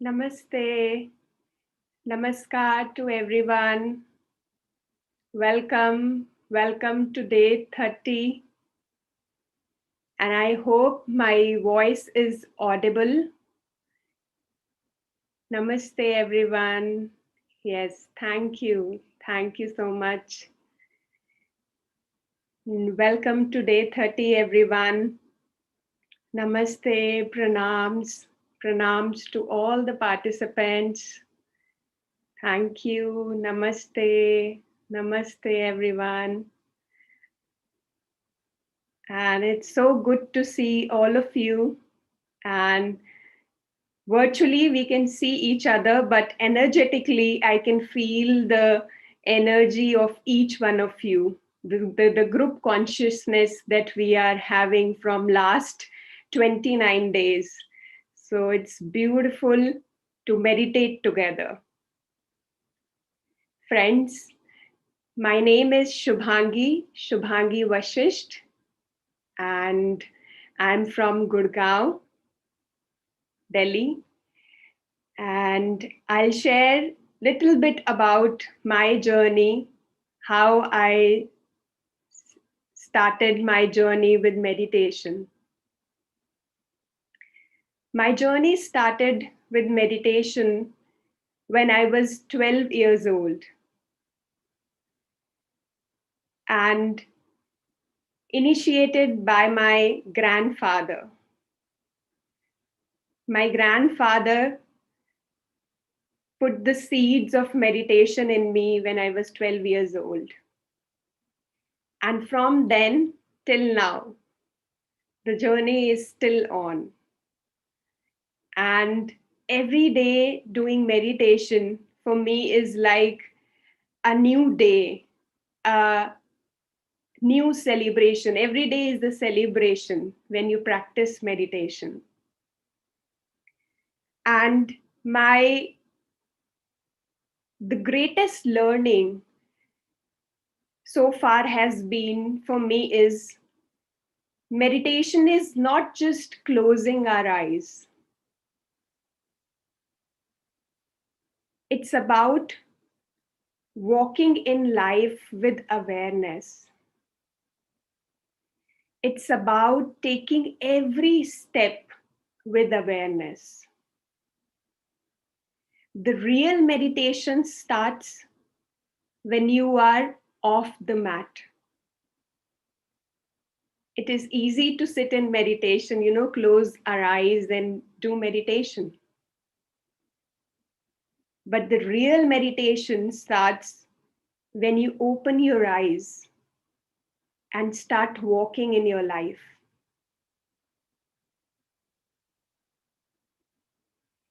Namaste. Namaskar to everyone. Welcome to day 30. And I hope my voice is audible. Namaste, everyone. Yes, thank you. Thank you so much. Welcome to day 30, everyone. Namaste, pranams. Pranams to all the participants. Thank you. Namaste. Namaste, everyone. And it's so good to see all of you. And virtually we can see each other, but energetically I can feel the energy of each one of you, the group consciousness that we are having from last 29 days. So it's beautiful to meditate together. Friends, my name is Shubhangi Vashisht, and I'm from Gurgaon, Delhi, and I'll share a little bit about my journey, how I started my journey with meditation. My journey started with meditation when I was 12 years old, and initiated by my grandfather. My grandfather put the seeds of meditation in me when I was 12 years old. And from then till now, the journey is still on. And every day doing meditation for me is like a new day, a new celebration. Every day is the celebration when you practice meditation. And the greatest learning so far has been for me is meditation is not just closing our eyes. It's about walking in life with awareness. It's about taking every step with awareness. The real meditation starts when you are off the mat. It is easy to sit in meditation, close our eyes and do meditation. But the real meditation starts when you open your eyes and start walking in your life.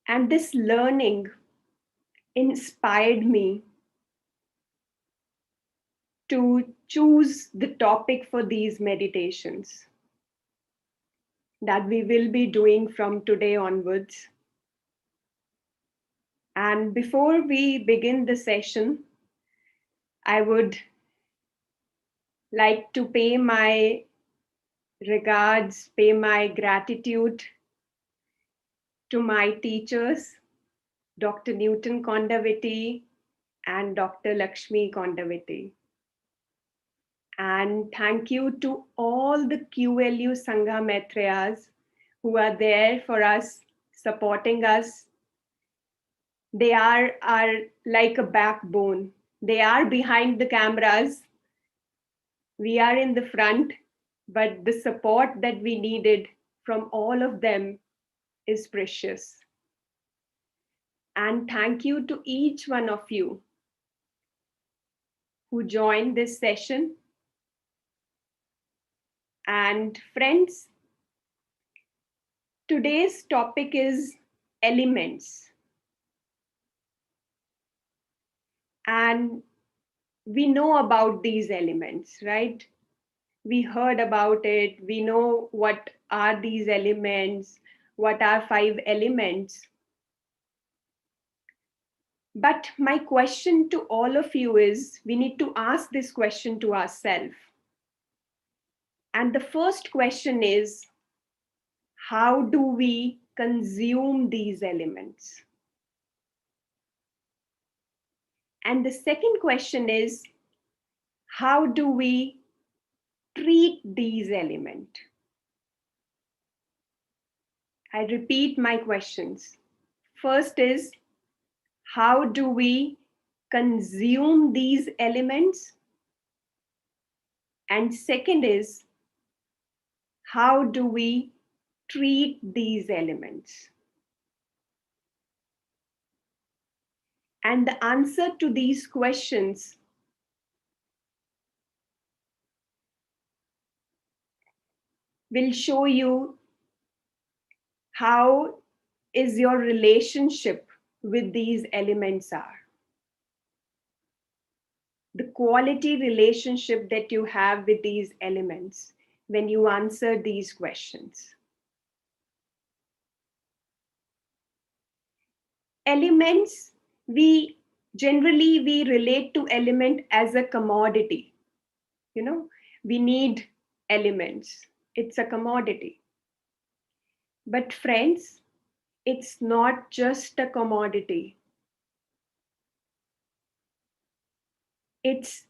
And this learning inspired me to choose the topic for these meditations that we will be doing from today onwards. And before we begin the session, I would like to pay my regards, pay my gratitude to my teachers, Dr.Newton Kondaviti and Dr.Lakshmi Kondaviti. And thank you to all the QLU Sangha Maitreyas who are there for us, supporting us. They are like a backbone. They are behind the cameras. We are in the front, but the support that we needed from all of them is precious. And thank you to each one of you who joined this session. And friends, today's topic is elements. And we know about these elements, right? We heard about it. We know what are these elements, what are 5 elements. But my question to all of you is, we need to ask this question to ourselves. And the first question is, how do we consume these elements? And the second question is, how do we treat these elements? I repeat my questions. First is, how do we consume these elements? And second is, how do we treat these elements? And the answer to these questions will show you how is your relationship with these elements are. The quality relationship that you have with these elements when you answer these questions. Elements, we relate to element as a commodity. We need elements. It's a commodity. But friends, it's not just a commodity. It's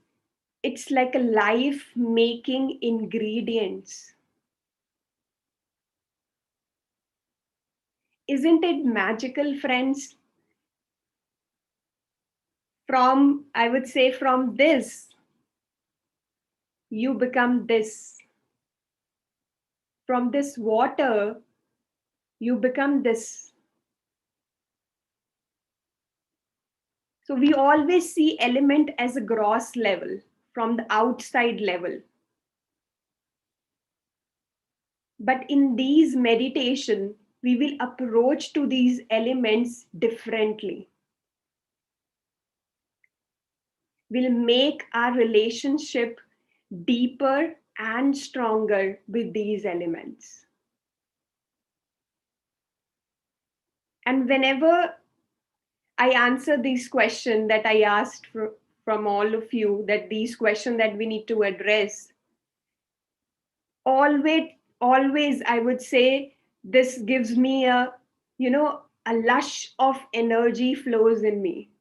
like a life-making ingredients. Isn't it magical, friends? I would say, from this, you become this. From this water, you become this. So we always see element as a gross level, from the outside level. But in these meditation, we will approach to these elements differently. We'll make our relationship deeper and stronger with these elements. And whenever I answer these questions that I asked from all of you, that these questions that we need to address, always I would say, this gives me a lush of energy flows in me.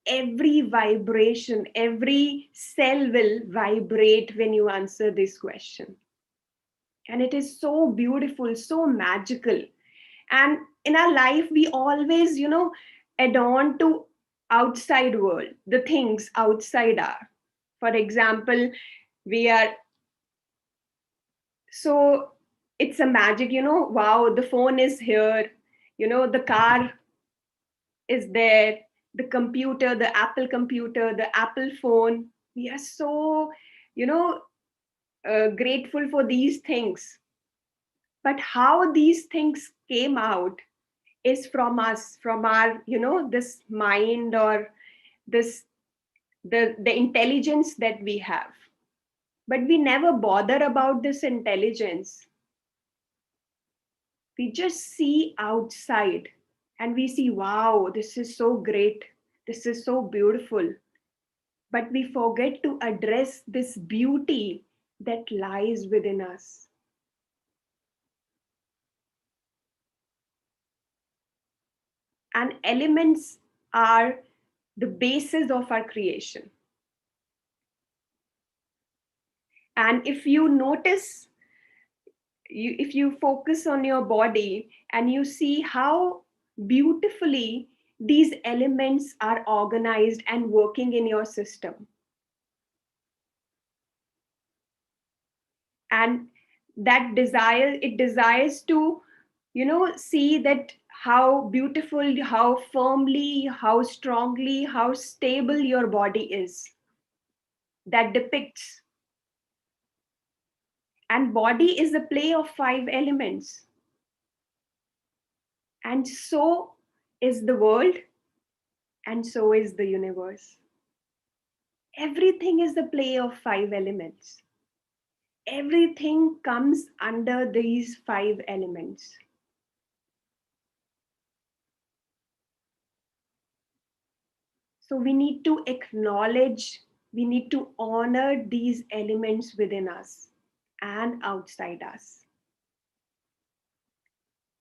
Every vibration, every cell will vibrate when you answer this question. And it is so beautiful, so magical. And in our life, we always, add on to outside world, the things outside are. For example, we are, so it's a magic, wow, the phone is here, the car is there, the computer, the Apple computer, the Apple phone. We are so, grateful for these things. But how these things came out is from us, from our, this mind, or this, the intelligence that we have. But we never bother about this intelligence. We just see outside and we see, wow, this is so great. This is so beautiful. But we forget to address this beauty that lies within us. And elements are the basis of our creation. And if you notice, if you focus on your body and you see how beautifully these elements are organized and working in your system. And that it desires to, see that how beautiful, how firmly, how strongly, how stable your body is. That depicts. And body is a play of 5 elements. And so is the world, and so is the universe. Everything is the play of 5 elements. Everything comes under these 5 elements. So we need to acknowledge, we need to honor these elements within us and outside us.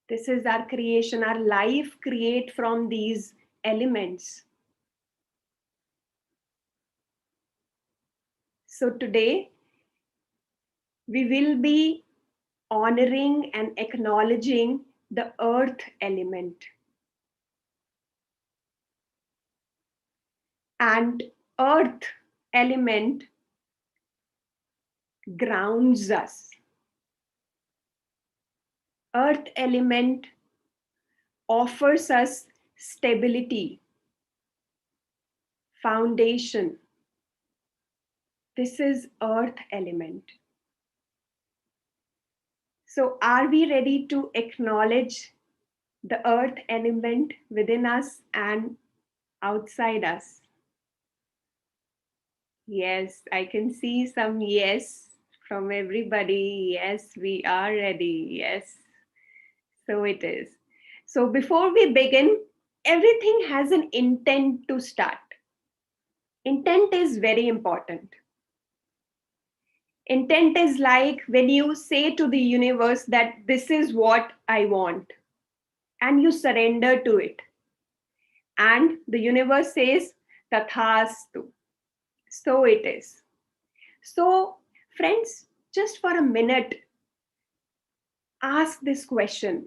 This is our creation, our life create from these elements. So today we will be honoring and acknowledging the earth element. And earth element grounds us. Earth element offers us stability, foundation. This is earth element. So are we ready to acknowledge the earth element within us and outside us? Yes, I can see some yes from everybody. Yes, we are ready. Yes, so it is. So before we begin, everything has an intent to start. Intent is very important. Intent is like when you say to the universe that this is what I want, and you surrender to it. And the universe says, Tathastu. So it is. So, friends, just for a minute, ask this question.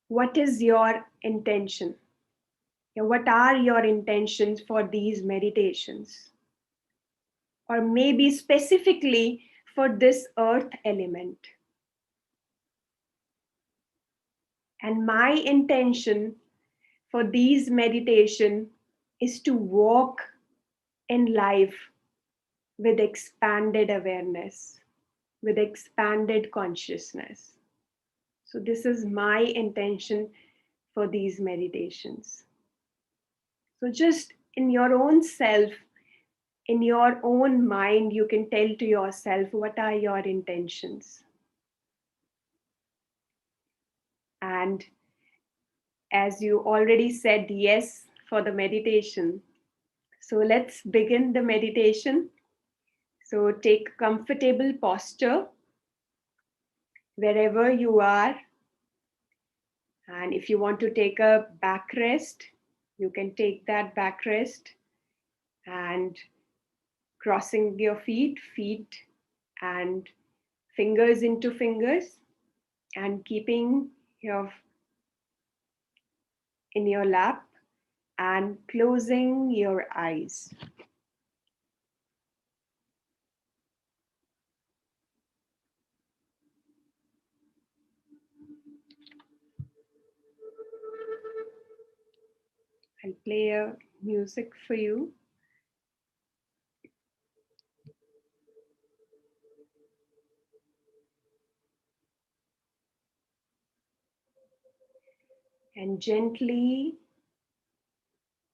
What is your intention? What are your intentions for these meditations? Or maybe specifically for this earth element. And my intention for these meditation is to walk in life with expanded awareness, with expanded consciousness. So this is my intention for these meditations. So just in your own self, in your own mind, you can tell to yourself, what are your intentions? And as you already said yes for the meditation, so let's begin the meditation. So take comfortable posture wherever you are. And if you want to take a back rest, you can take that back rest and crossing your feet and fingers into fingers and keeping your in your lap and closing your eyes. I'll play a music for you. And gently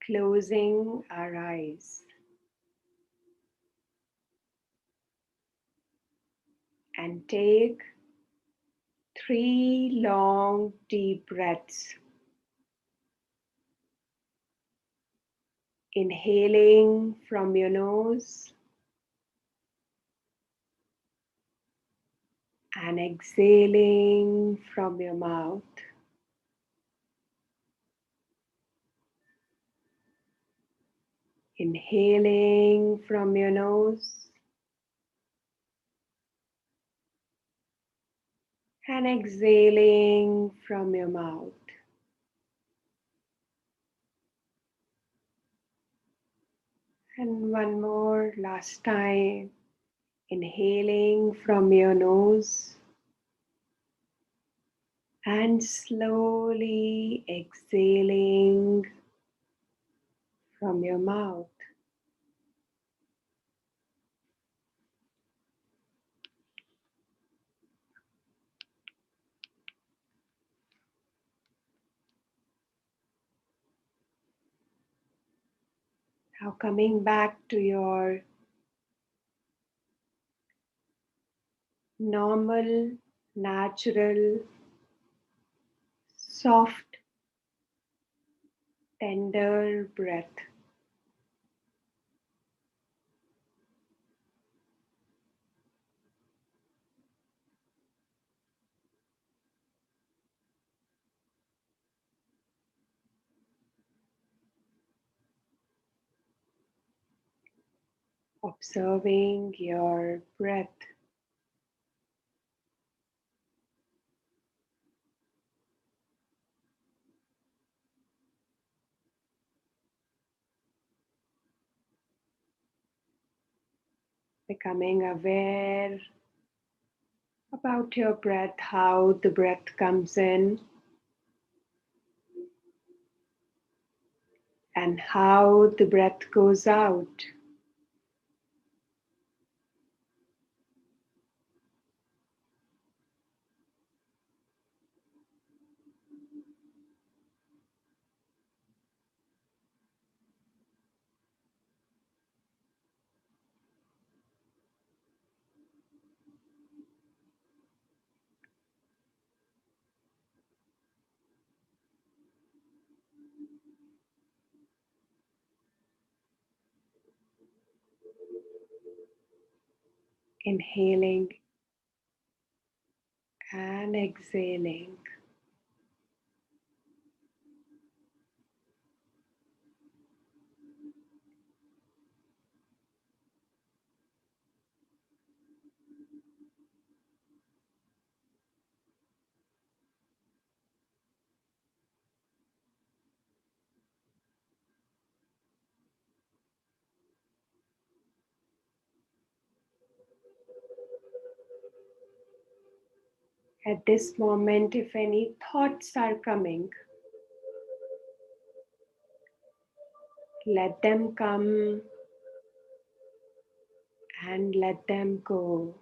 closing our eyes. And take 3 long deep breaths. Inhaling from your nose and exhaling from your mouth. Inhaling from your nose and exhaling from your mouth. And one more last time. Inhaling from your nose and slowly exhaling from your mouth. Now coming back to your normal, natural, soft, tender breath. observing your breath. Becoming aware about your breath, how the breath comes in and how the breath goes out. Inhaling and exhaling. At this moment, if any thoughts are coming, let them come and let them go.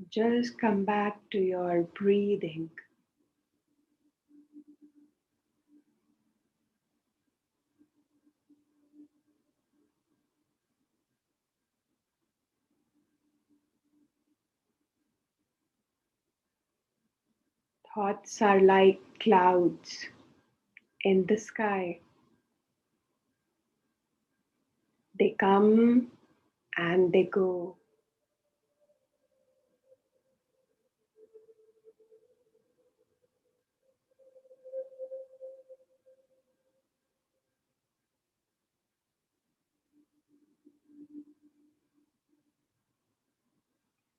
Just come back to your breathing. Thoughts are like clouds in the sky. They come and they go.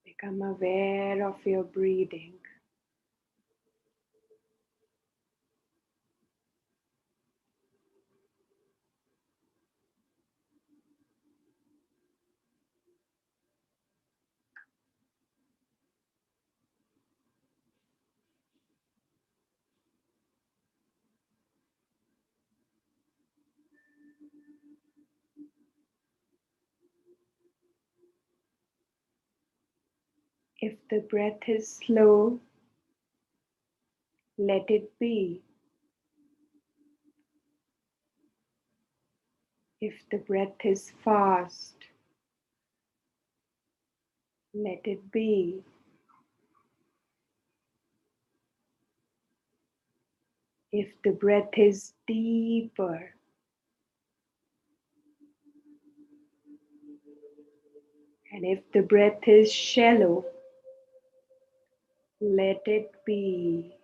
Become aware of your breathing. If the breath is slow, let it be. If the breath is fast, let it be. If the breath is deeper, and if the breath is shallow, let it be.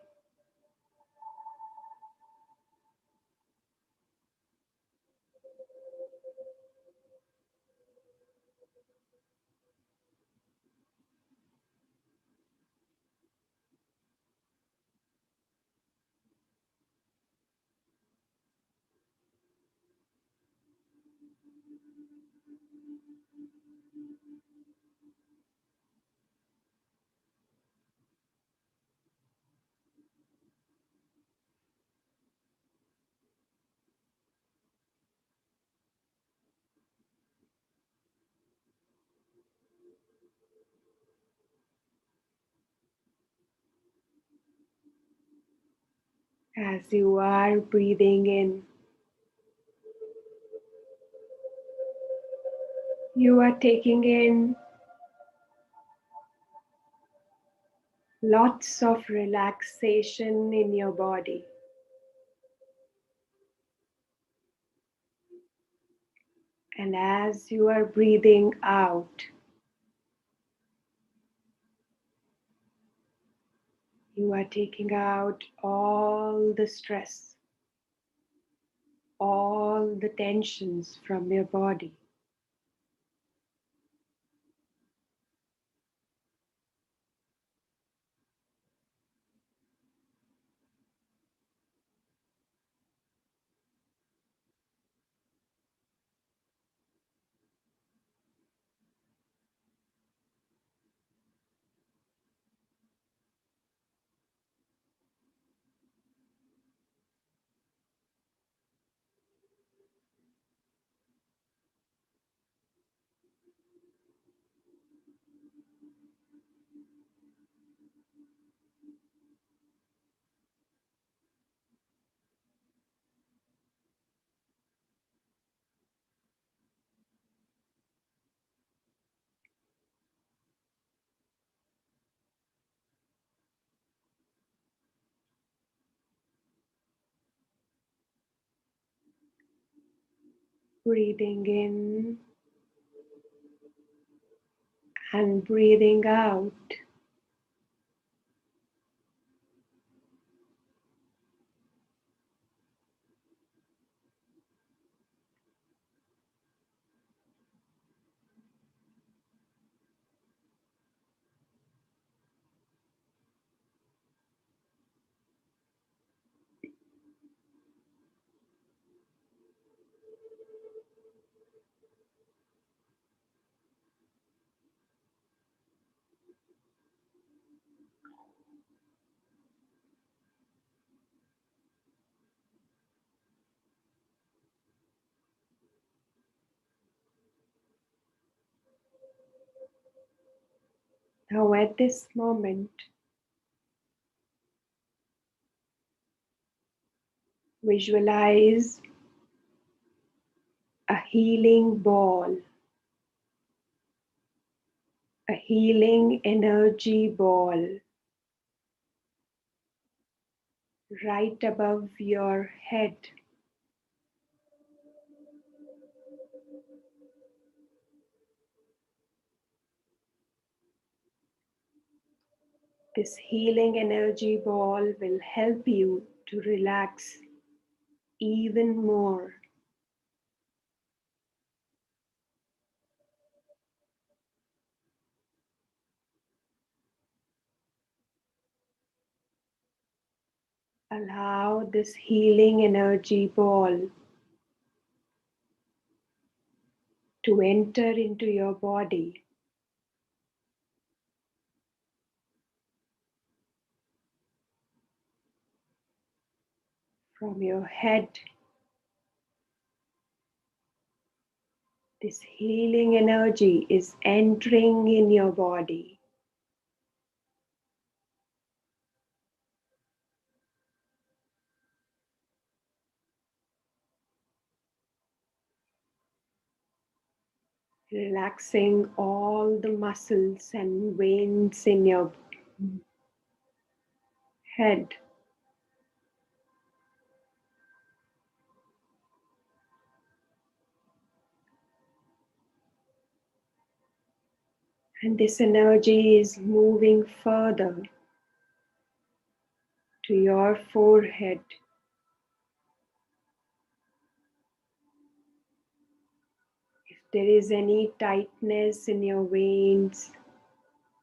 As you are breathing in, you are taking in lots of relaxation in your body. And as you are breathing out, you are taking out all the stress, all the tensions from your body. Breathing in and breathing out. Now, at this moment, visualize a healing ball, a healing energy ball right above your head. This healing energy ball will help you to relax even more. Allow this healing energy ball to enter into your body from your head. This healing energy is entering in your body, relaxing all the muscles and veins in your head. And this energy is moving further to your forehead. If there is any tightness in your veins,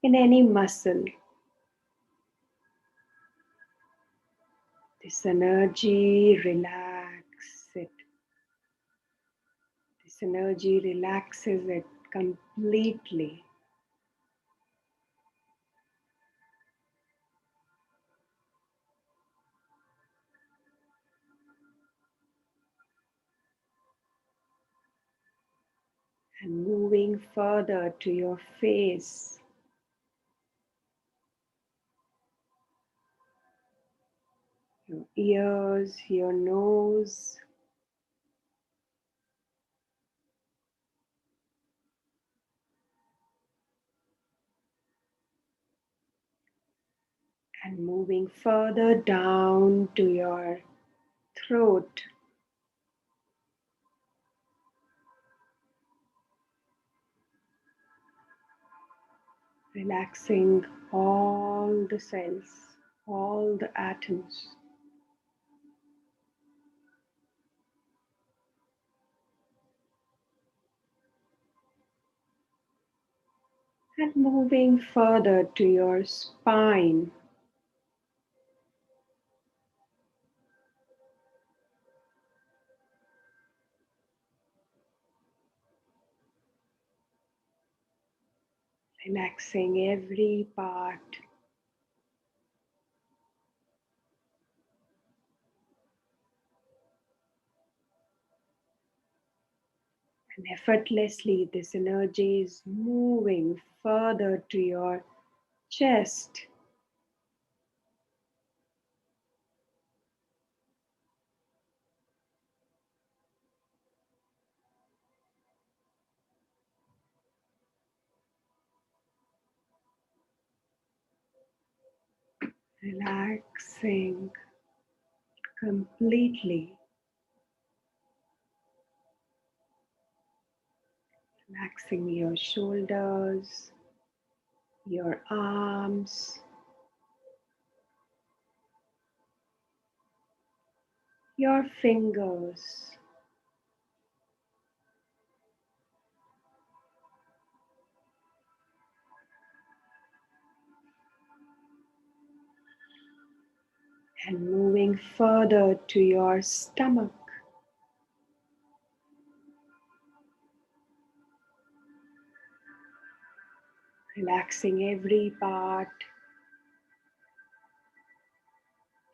in any muscle, this energy relaxes it. This energy relaxes it completely. And moving further to your face, your ears, your nose, and moving further down to your throat, relaxing all the cells, all the atoms. And moving further to your spine. Relaxing every part. And effortlessly, this energy is moving further to your chest. Relaxing completely. Relaxing your shoulders, your arms, your fingers, and moving further to your stomach. Relaxing every part,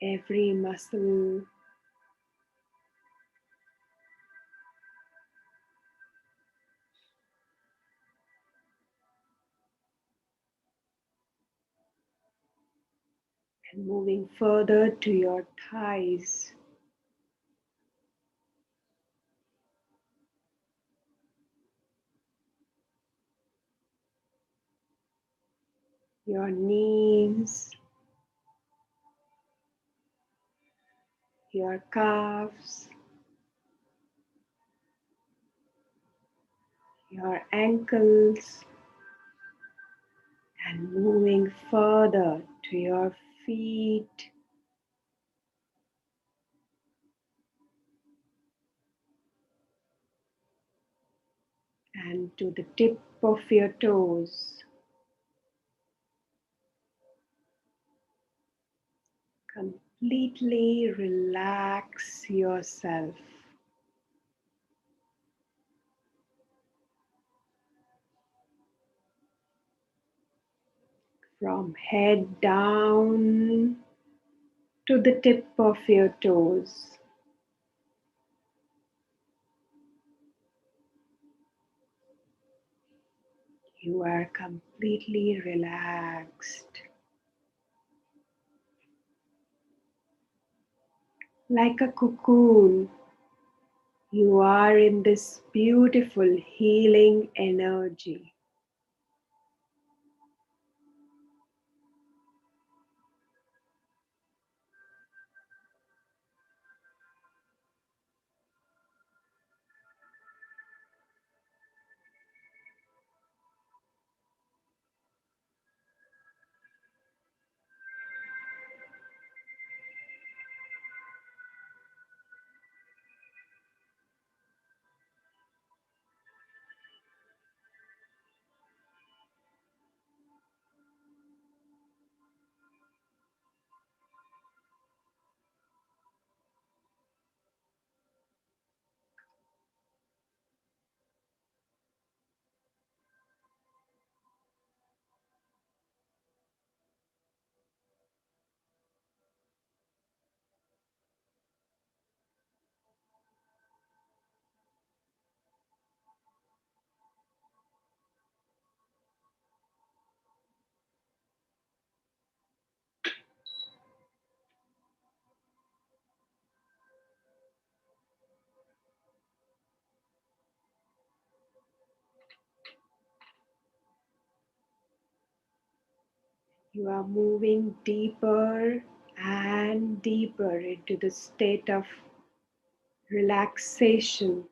every muscle, and moving further to your thighs. Your knees, your calves, your ankles, and moving further to your feet, and to the tip of your toes. Completely relax yourself. From head down to the tip of your toes. You are completely relaxed. Like a cocoon, you are in this beautiful healing energy. You are moving deeper and deeper into the state of relaxation.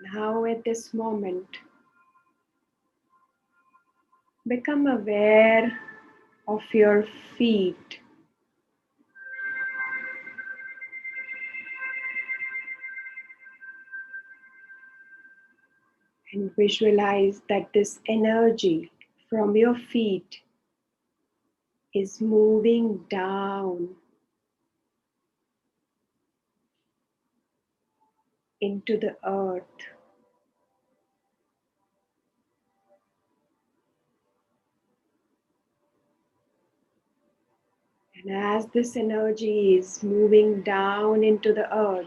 Now at this moment, become aware of your feet. And visualize that this energy from your feet is moving down into the earth. And as this energy is moving down into the earth,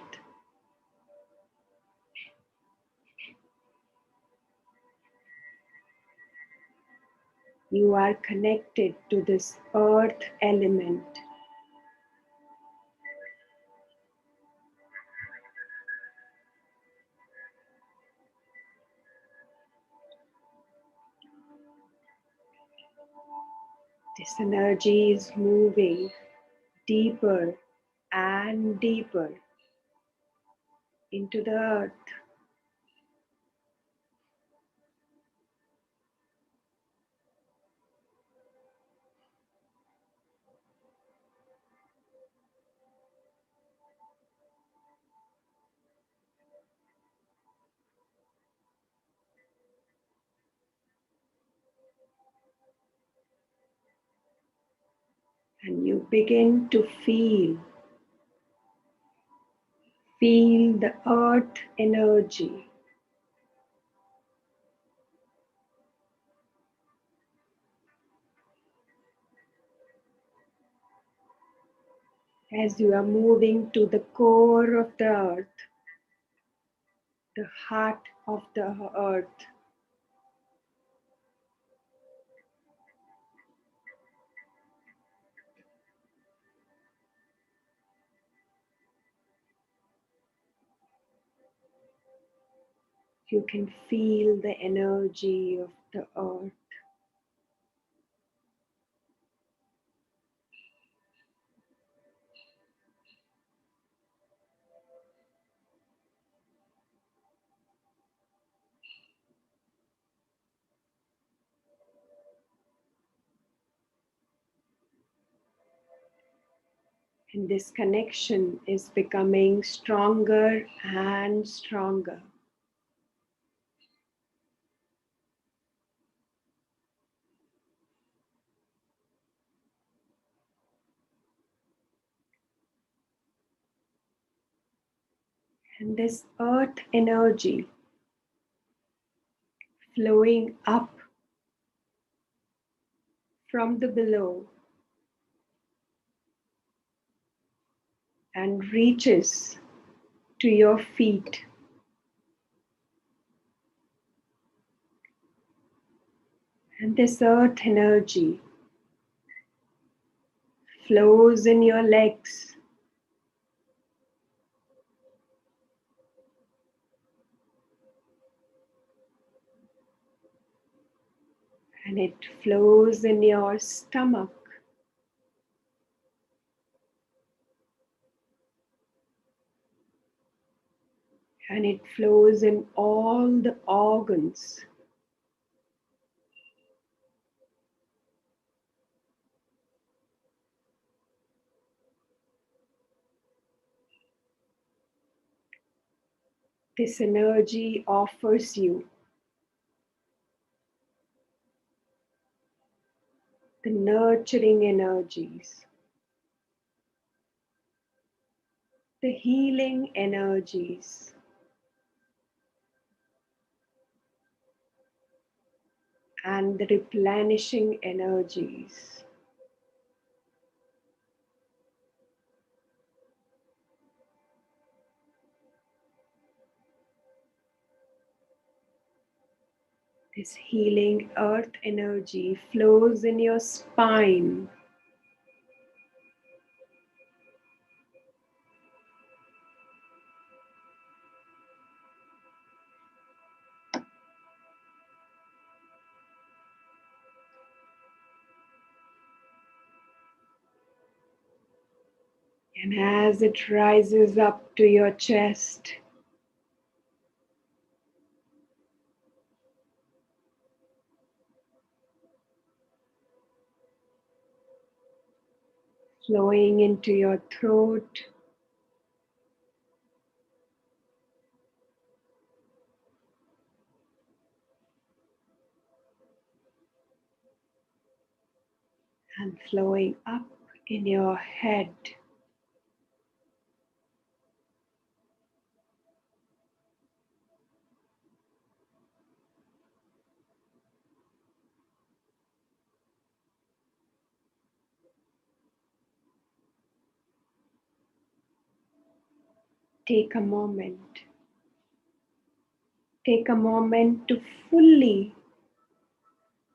you are connected to this earth element. This energy is moving deeper and deeper into the earth. And you begin to feel the earth energy. As you are moving to the core of the earth, the heart of the earth, you can feel the energy of the earth. And this connection is becoming stronger and stronger. And this earth energy flowing up from the below and reaches to your feet. And this earth energy flows in your legs, and it flows in your stomach, and it flows in all the organs. This energy offers you the nurturing energies, the healing energies, and the replenishing energies. This healing earth energy flows in your spine, and as it rises up to your chest, flowing into your throat. And flowing up in your head. Take a moment. Take a moment to fully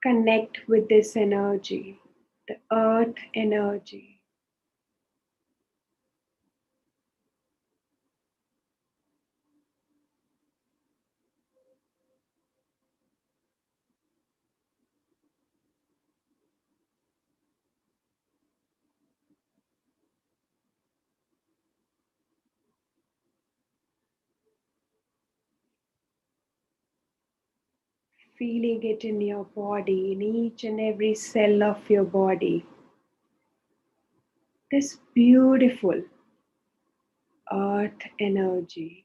connect with this energy, the earth energy. Feeling it in your body, in each and every cell of your body. This beautiful earth energy.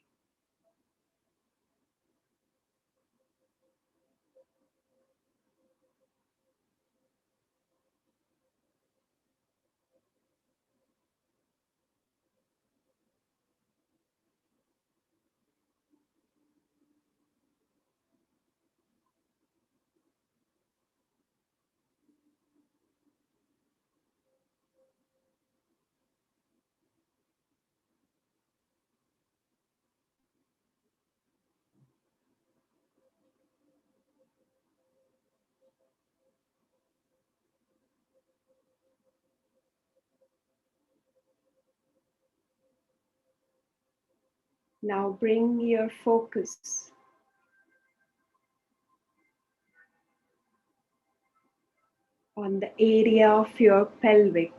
Now bring your focus on the area of your pelvic.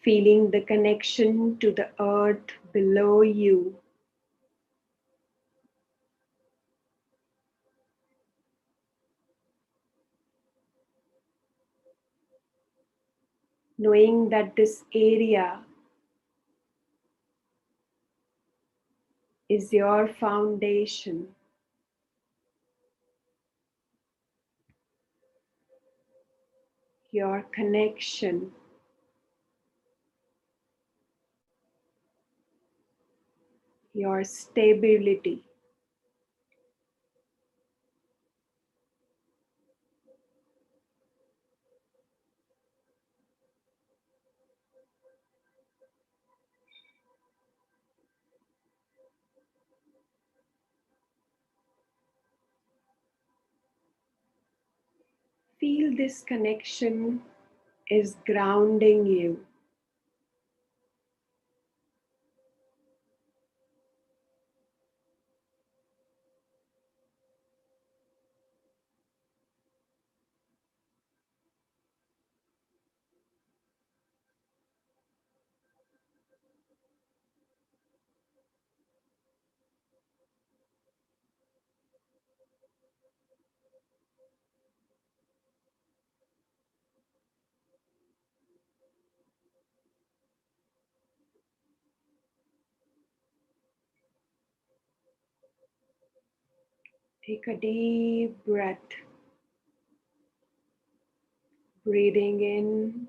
Feeling the connection to the earth below you. Knowing that this area is your foundation, your connection, your stability. Feel this connection is grounding you. Take a deep breath, breathing in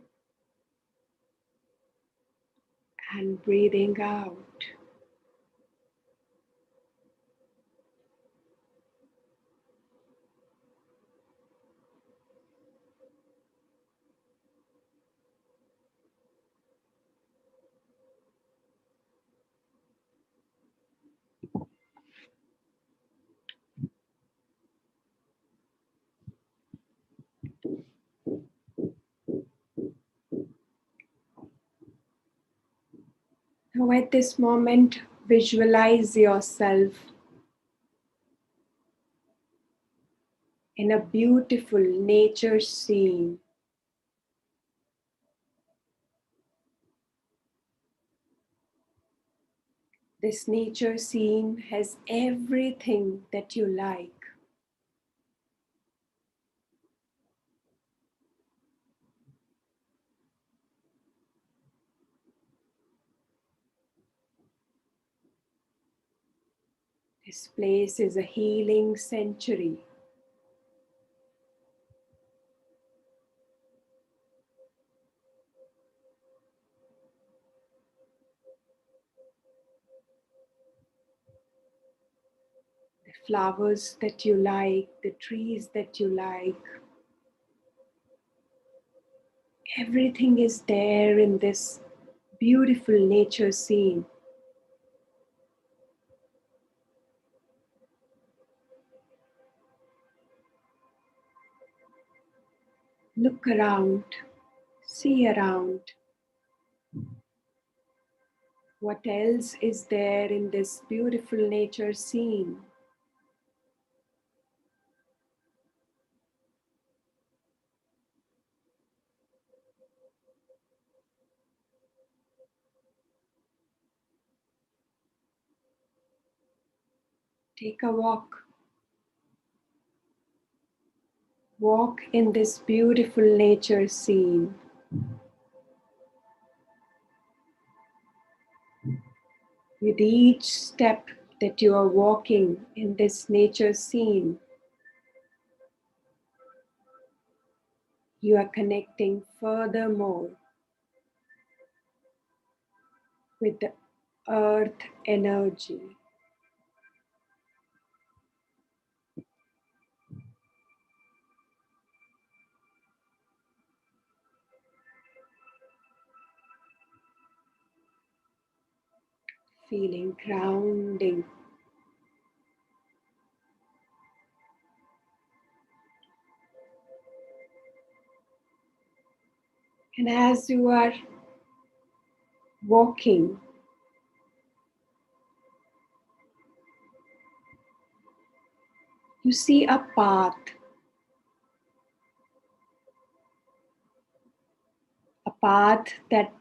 and breathing out. Now, at this moment, visualize yourself in a beautiful nature scene. This nature scene has everything that you like. This place is a healing sanctuary. The flowers that you like, the trees that you like, everything is there in this beautiful nature scene. Look around, see around. What else is there in this beautiful nature scene? Take a walk. Walk in this beautiful nature scene. With each step that you are walking in this nature scene, you are connecting furthermore with the earth energy. Feeling grounding. And as you are walking, you see a path that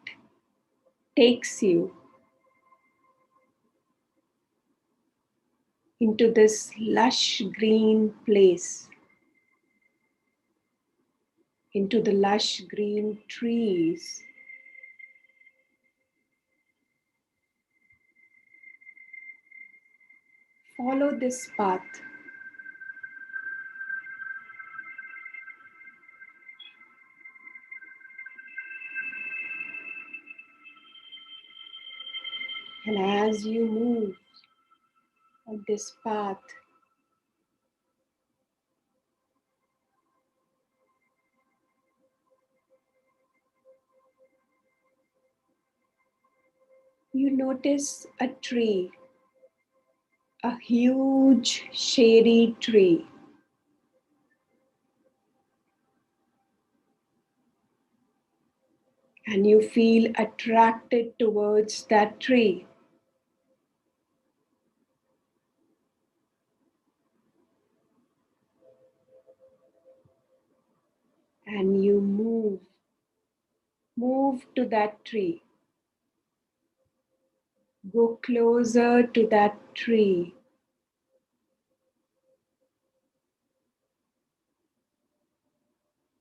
takes you into this lush green place, into the lush green trees. Follow this path. And as you move on this path, you notice a tree, a huge shady tree. And you feel attracted towards that tree. And you move to that tree. Go closer to that tree.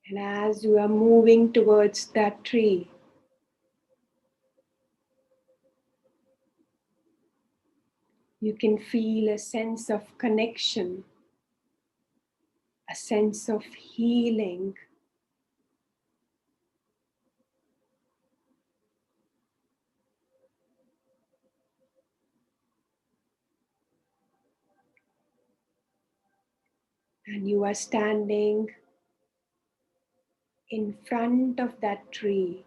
And as you are moving towards that tree, you can feel a sense of connection, a sense of healing. And you are standing in front of that tree.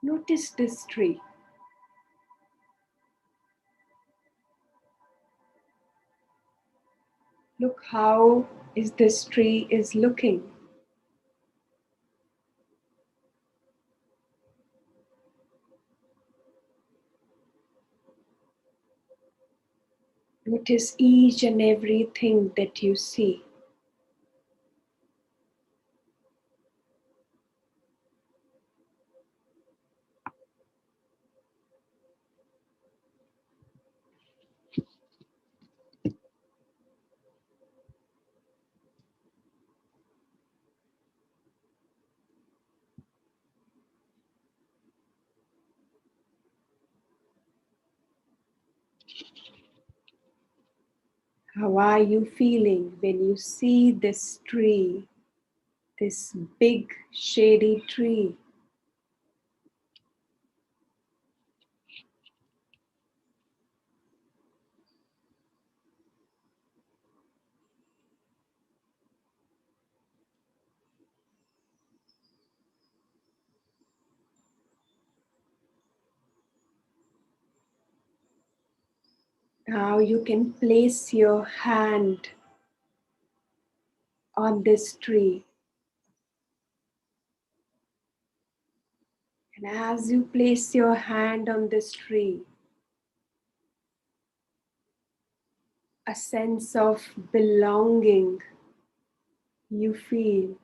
Notice this tree. Look how is this tree is looking. Notice each and everything that you see. How are you feeling when you see this tree, this big shady tree? Now you can place your hand on this tree. And as you place your hand on this tree, a sense of belonging you feel.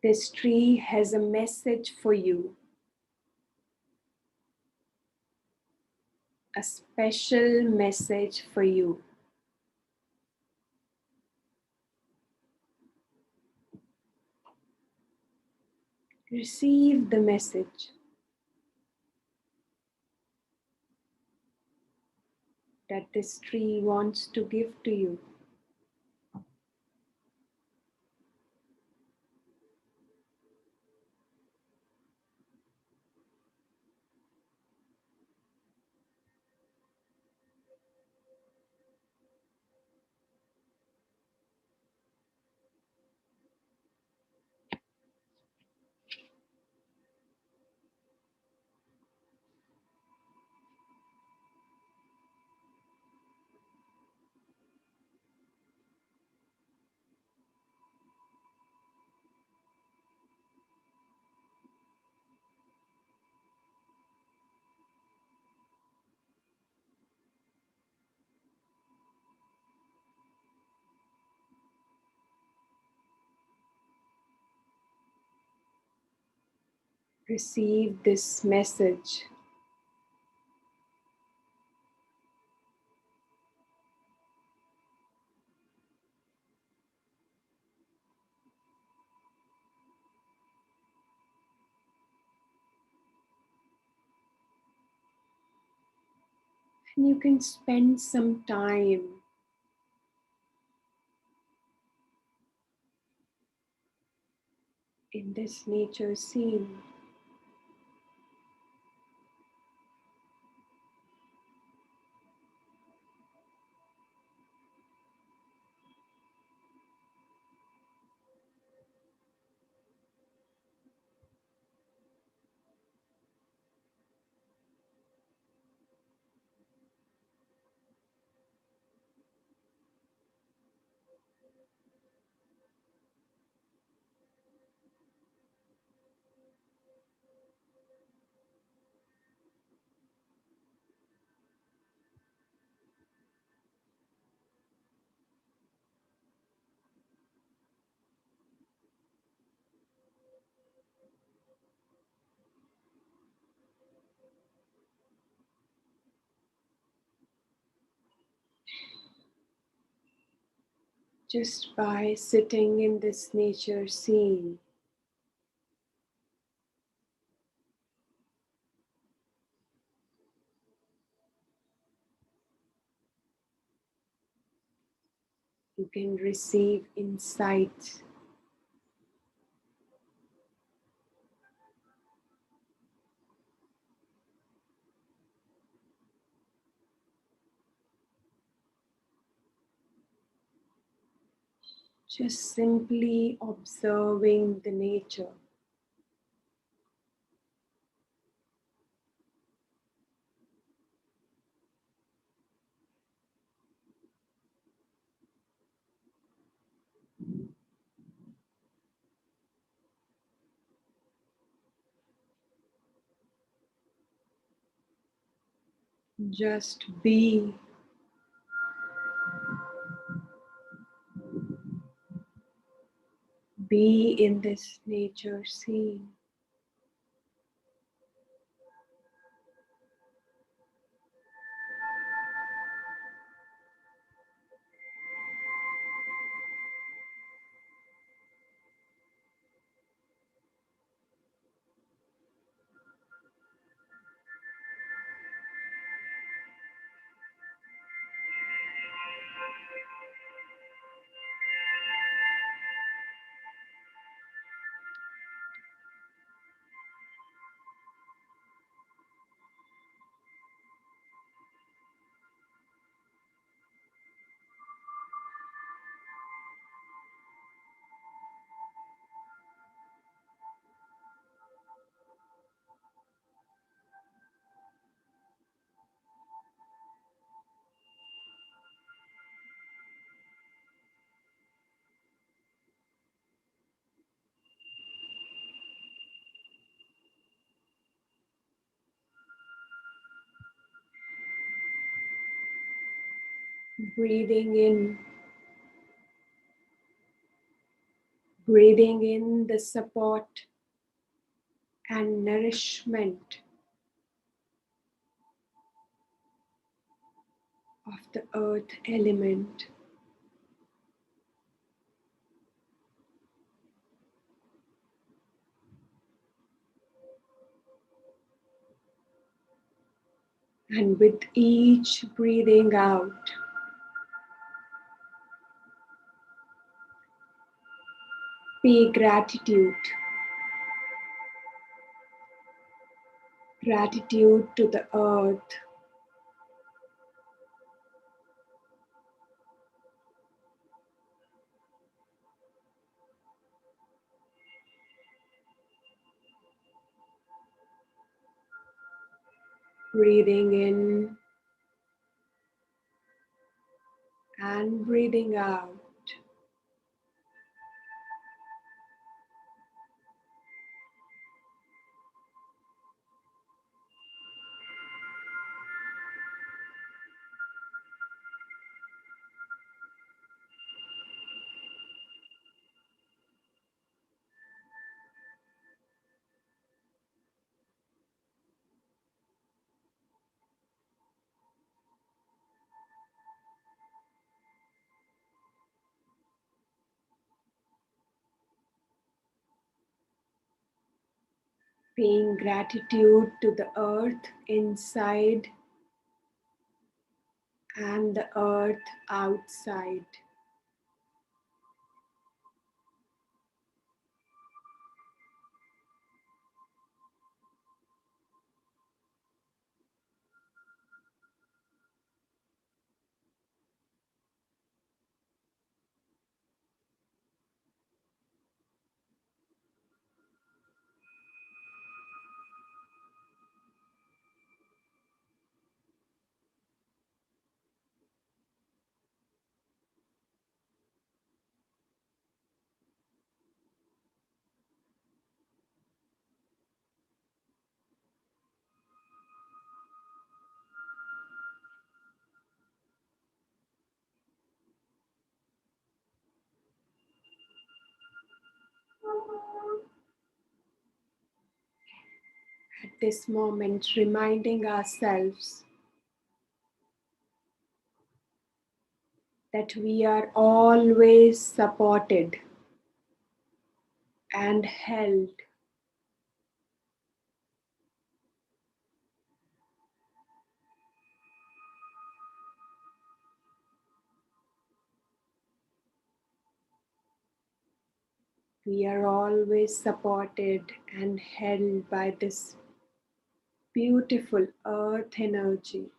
This tree has a message for you, a special message for you. Receive the message that this tree wants to give to you. Receive this message. And you can spend some time in this nature scene. Just by sitting in this nature scene, you can receive insight. Just simply observing the nature. Just be. Be in this nature scene. Breathing in the support and nourishment of the earth element. And with each breathing out, pay gratitude. Gratitude to the earth. Breathing in and breathing out. Paying gratitude to the earth inside and the earth outside. At this moment, reminding ourselves that we are always supported and held. We are always supported and held by this beautiful earth energy.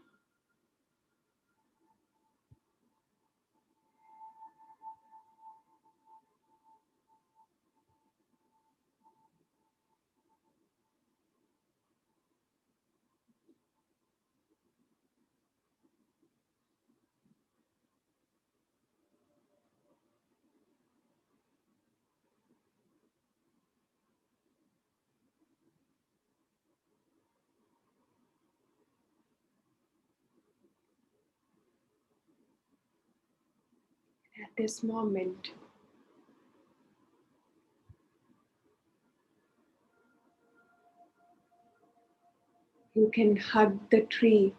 this moment. You can hug the tree,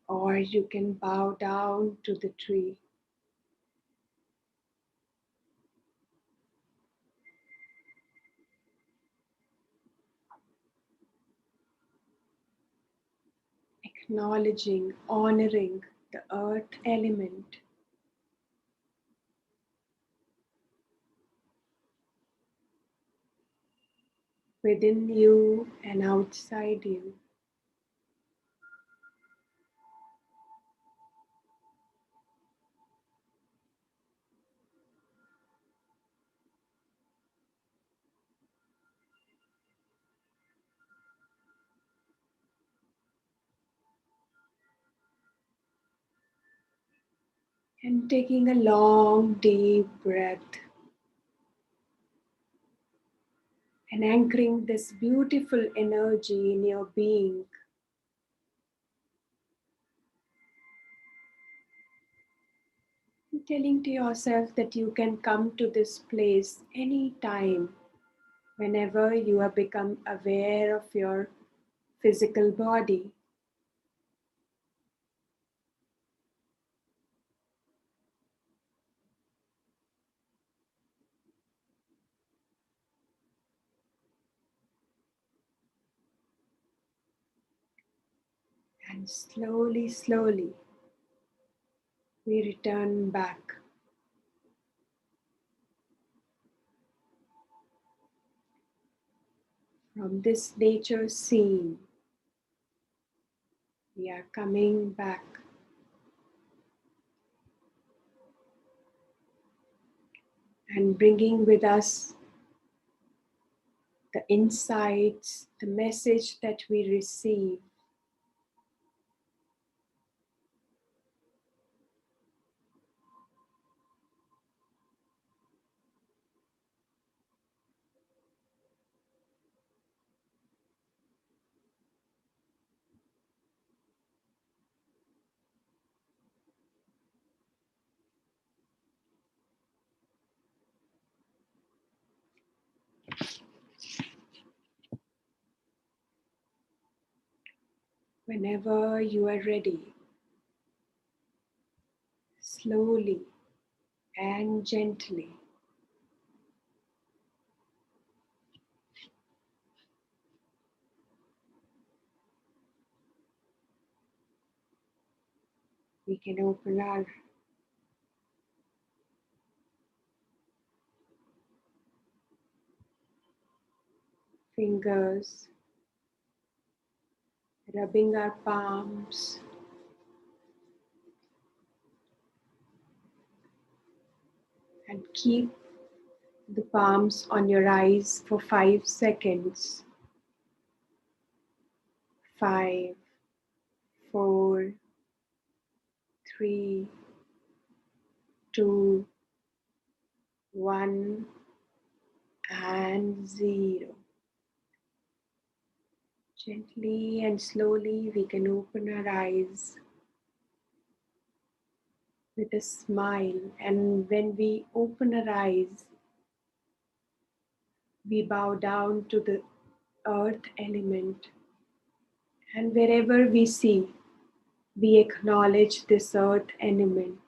or you can bow down to the tree. Acknowledging, honoring the earth element within you and outside you. And taking a long, deep breath and anchoring this beautiful energy in your being. And telling to yourself that you can come to this place anytime, whenever you have become aware of your physical body. And slowly, slowly, we return back. From this nature scene, we are coming back and bringing with us the insights, the message that we receive. Whenever you are ready, slowly and gently, we can open our fingers, rubbing our palms, and keep the palms on your eyes for 5 seconds. 5, 4, 3, 2, 1, and 0. Gently and slowly we can open our eyes with a smile, and when we open our eyes, we bow down to the earth element, and wherever we see, we acknowledge this earth element.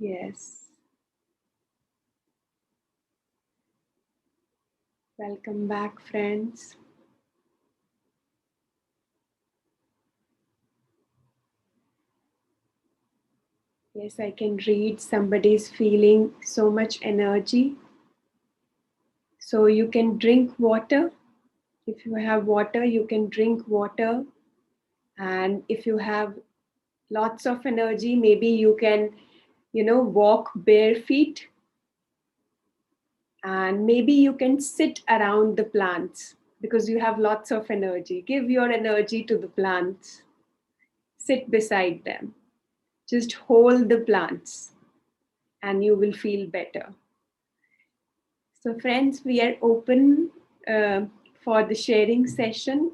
Yes. Welcome back, friends. Yes, I can read somebody's feeling so much energy. So you can drink water. If you have water, you can drink water. And if you have lots of energy, maybe you can walk bare feet, and maybe you can sit around the plants because you have lots of energy. Give your energy to the plants. Sit beside them. Just hold the plants and you will feel better. So, friends, we are open for the sharing session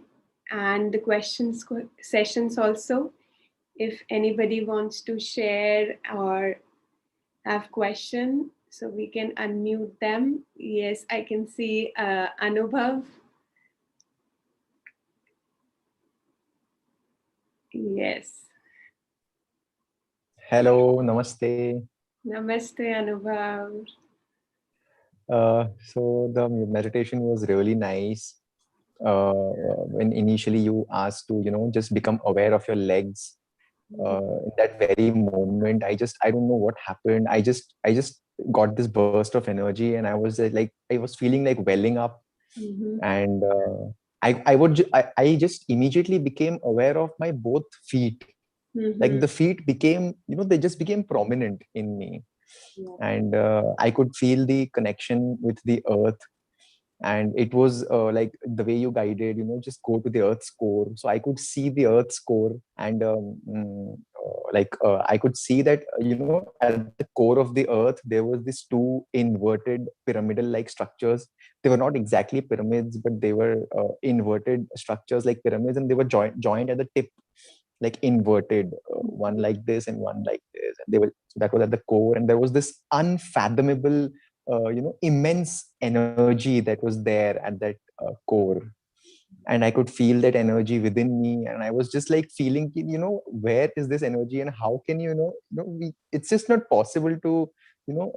and the questions sessions also. If anybody wants to share or have question, so we can unmute them. Yes, I can see Anubhav. Yes. Hello, namaste. Namaste, Anubhav. So the meditation was really nice. When initially you asked to, just become aware of your legs. In that very moment, I don't know what happened. I just got this burst of energy, and I was like, I was feeling like welling up, Mm-hmm. and I just immediately became aware of my both feet. Like Mm-hmm. the feet became, they just became prominent in me, Yeah. and I could feel the connection with the earth. And it was like the way you guided, just go to the earth's core. So I could see the earth's core, and I could see that, at the core of the earth there was these two inverted pyramidal like structures. They were not exactly pyramids, but they were inverted structures like pyramids, and they were joined at the tip, like inverted, one like this and one like this, and they were, so that was at the core. And there was this unfathomable, immense energy that was there at that core. And I could feel that energy within me, and I was just like feeling, where is this energy, and how can it's just not possible to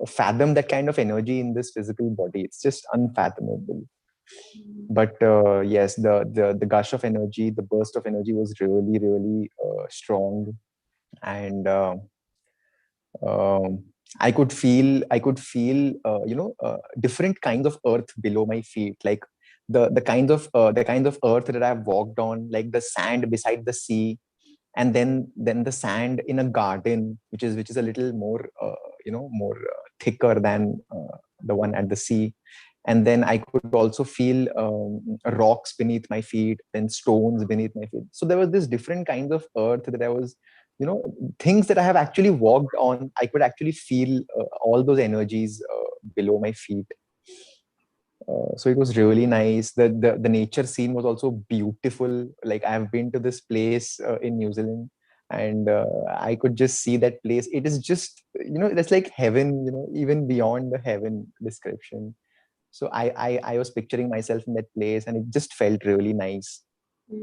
fathom that kind of energy in this physical body. It's just unfathomable. But yes, the gush of energy, the burst of energy was really really strong. And um, I could feel different kinds of earth below my feet, like the kinds of earth that I've walked on, like the sand beside the sea, and then the sand in a garden, which is a little more more thicker than the one at the sea. And then I could also feel rocks beneath my feet, then stones beneath my feet. So there was this different kinds of earth that I was, things that I have actually walked on. I could actually feel all those energies below my feet. So it was really nice. The nature scene was also beautiful. Like, I have been to this place in New Zealand, and I could just see that place. It is just, that's like heaven, even beyond the heaven description. So I was picturing myself in that place, and it just felt really nice.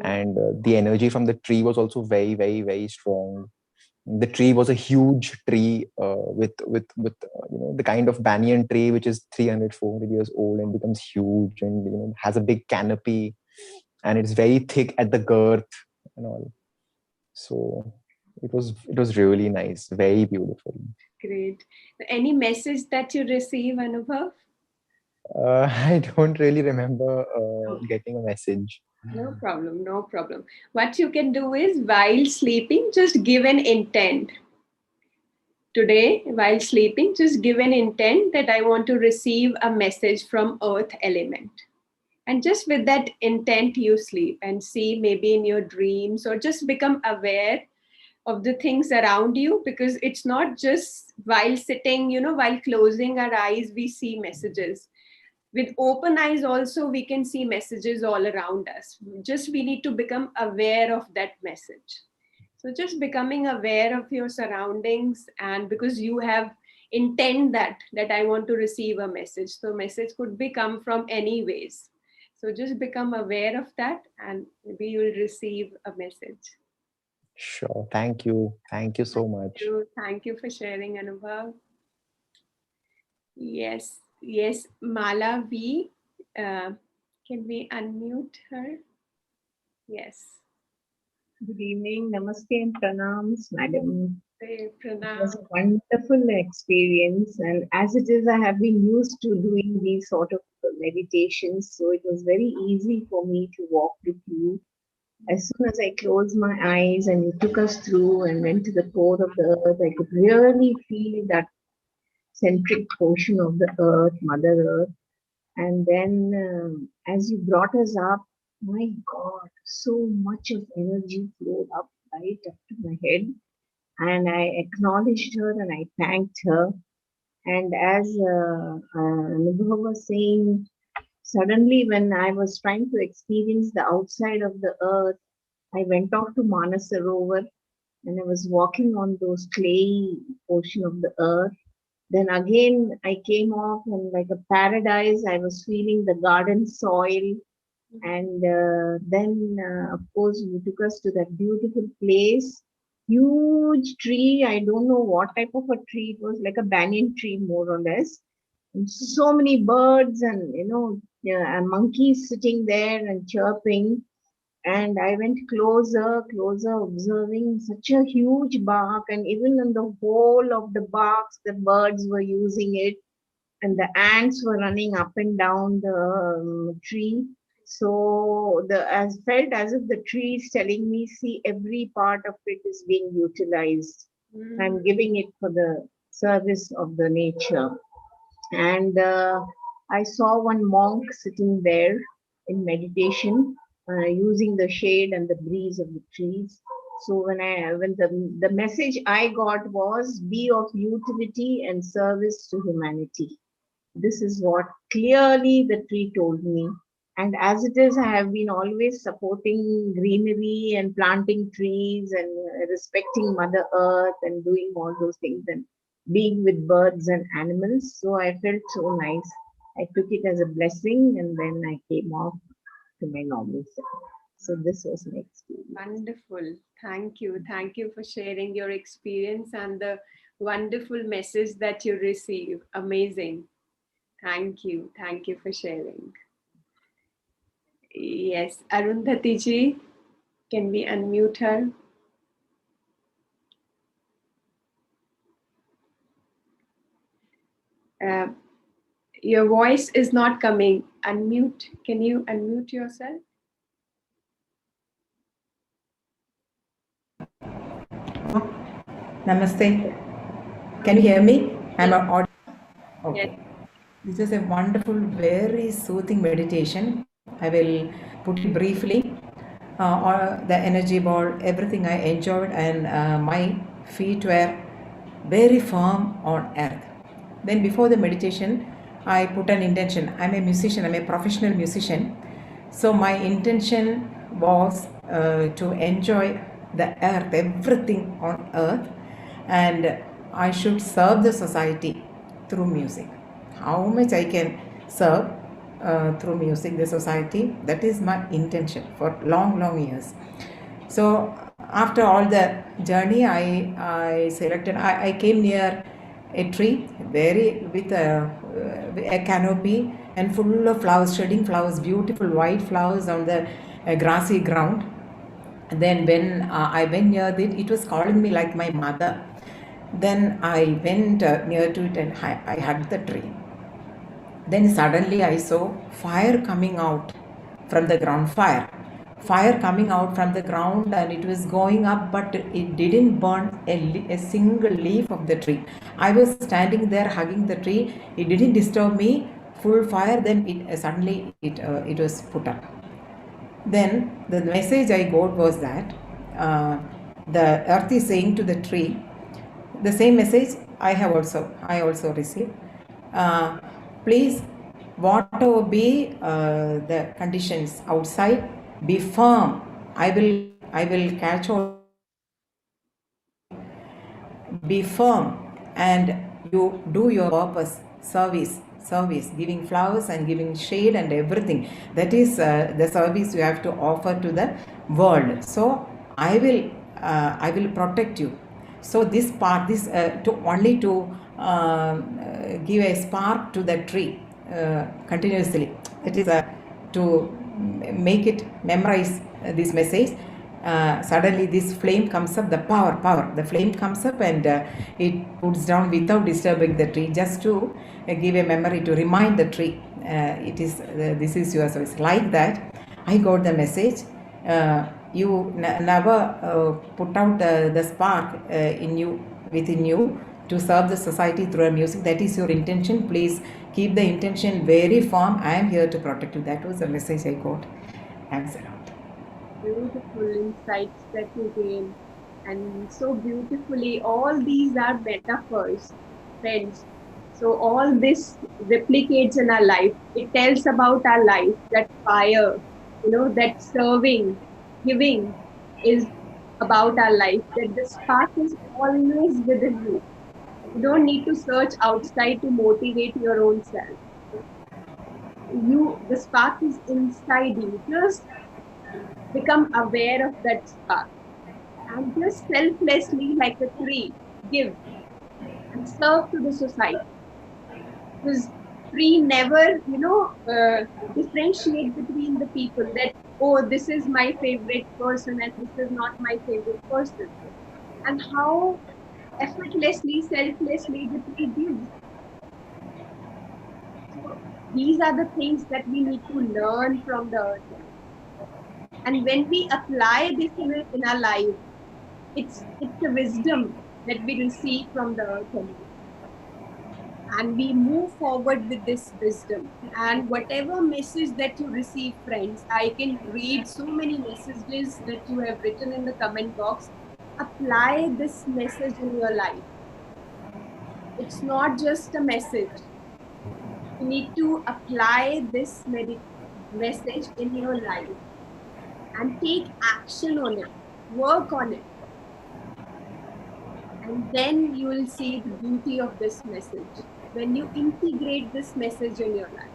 And the energy from the tree was also very very very strong. The tree was a huge tree, with the kind of banyan tree which is 300-400 years old and becomes huge, and has a big canopy, and it's very thick at the girth and all. So it was really nice, very beautiful. Great. Any message that you receive, Anubhav? I don't really remember Okay. getting a message. No problem, no problem. What you can do is while sleeping, just give an intent. Today, while sleeping, just give an intent that I want to receive a message from Earth element. And just with that intent, you sleep and see maybe in your dreams, or just become aware of the things around you, because it's not just while sitting, while closing our eyes, we see messages. With open eyes also we can see messages all around us. Just we need to become aware of that message. So just becoming aware of your surroundings, and because you have intent that I want to receive a message, so message could be come from any ways. So just become aware of that, and maybe you will receive a message. Sure. Thank you so much. Thank you for sharing, Anubhav. Yes, yes, Mala V, uh, can we unmute her? Yes. Good evening, namaste and pranams, madam. Hey, It Pranam. was a wonderful experience, and as it is, I have been used to doing these sort of meditations, so it was very easy for me to walk with you. As soon as I closed my eyes and you took us through and went to the core of the earth, I could really feel that centric portion of the earth, Mother Earth. And then as you brought us up, my God, so much of energy flowed up right up to my head. And I acknowledged her and I thanked her. And as Anubhav was saying, suddenly when I was trying to experience the outside of the earth, I went off to Manasarovar and I was walking on those clay portion of the earth. Then again, I came off and like a paradise, I was feeling the garden soil. And then, of course, you took us to that beautiful place. Huge tree. I don't know what type of a tree. It was like a banyan tree, more or less. And so many birds and, monkeys sitting there and chirping. And I went closer, observing such a huge bark. And even in the whole of the barks, the birds were using it and the ants were running up and down the tree. So I felt as if the tree is telling me, see, every part of it is being utilized. I'm giving it for the service of the nature. And I saw one monk sitting there in meditation, using the shade and the breeze of the trees. So when the message I got was, be of utility and service to humanity. This is what clearly the tree told me. And as it is, I have been always supporting greenery and planting trees and respecting Mother Earth and doing all those things and being with birds and animals. So I felt so nice. I took it as a blessing and then I came off to my normal self. So this was my experience. Wonderful. Thank you. Thank you for sharing your experience and the wonderful message that you receive. Amazing. Thank you. Thank you for sharing. Yes, Arundhati ji, can we unmute her? Your voice is not coming. Unmute. Can you unmute yourself? Namaste. Can you hear me? I'm audible. Okay. Yes. This is a wonderful, very soothing meditation. I will put it briefly. The energy ball, everything I enjoyed, and my feet were very firm on earth. Then before the meditation, I put an intention. I'm a musician, I'm a professional musician. So my intention was to enjoy the earth, everything on earth, and I should serve the society through music. How much I can serve through music the society, that is my intention for long years. So after all the journey, I selected, I came near a tree very with a canopy and full of flowers, shedding flowers, beautiful white flowers on the grassy ground. And then when I went near it, it was calling me like my mother. Then I went near to it and I hugged the tree. Then suddenly I saw fire coming out from the ground, fire coming out from the ground, and it was going up, but it didn't burn a single leaf of the tree. I was standing there hugging the tree. It didn't disturb me. Full fire. Then it suddenly it was put up. Then the message I got was that the earth is saying to the tree, the same message I also received. Please, whatever be the conditions outside, be firm. I will catch all. Be firm, and you do your purpose, service, giving flowers and giving shade and everything. That is the service you have to offer to the world. So I will protect you. So this part, to give a spark to the tree continuously. It is to make it memorize this message. Suddenly this flame comes up, the flame comes up, and it puts down without disturbing the tree, just to give a memory, to remind the tree, this is your service. Like that, I got the message. you never put out the spark within you to serve the society through our music. That is your intention. Please keep the intention very firm. I am here to protect you. That was the message I got. Thanks a lot. Beautiful insights that you gave. And so beautifully, all these are metaphors, friends. So all this replicates in our life. It tells about our life, that fire, that serving, giving is about our life, that the spark is always within you. You don't need to search outside to motivate your own self. The spark is inside you. Just become aware of that spark and just selflessly, like a tree, give and serve to the society. Because tree never, differentiate between the people that, oh, this is my favorite person and this is not my favorite person. And how effortlessly, selflessly the tree gives. So these are the things that we need to learn from the earth. And when we apply this in our life, it's a wisdom that we receive from the earth element. And we move forward with this wisdom. And whatever message that you receive, friends, I can read so many messages that you have written in the comment box. Apply this message in your life. It's not just a message. You need to apply this message in your life and take action on it, work on it. And then you will see the beauty of this message when you integrate this message in your life.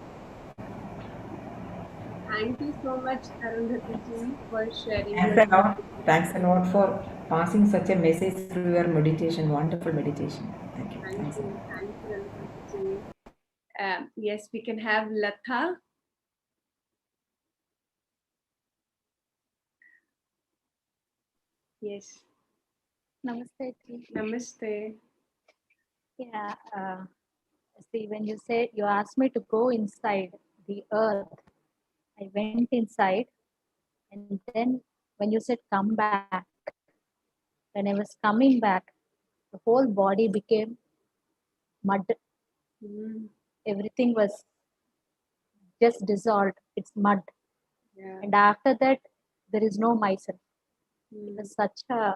Thank you so much, Arundhati, for sharing Thanks your a lot. Thanks a lot for passing such a message through your meditation. Wonderful meditation. Thank you. Thank Thanks a lot. you. Thank you, Arundhati. Yes, we can have Latha. Yes. Namaste. Ji. Namaste. Yeah. See, when you asked me to go inside the earth, I went inside, and then when you said come back, when I was coming back, the whole body became mud. Everything was just dissolved. It's mud. Yeah. And after that, there is no myself. It was such a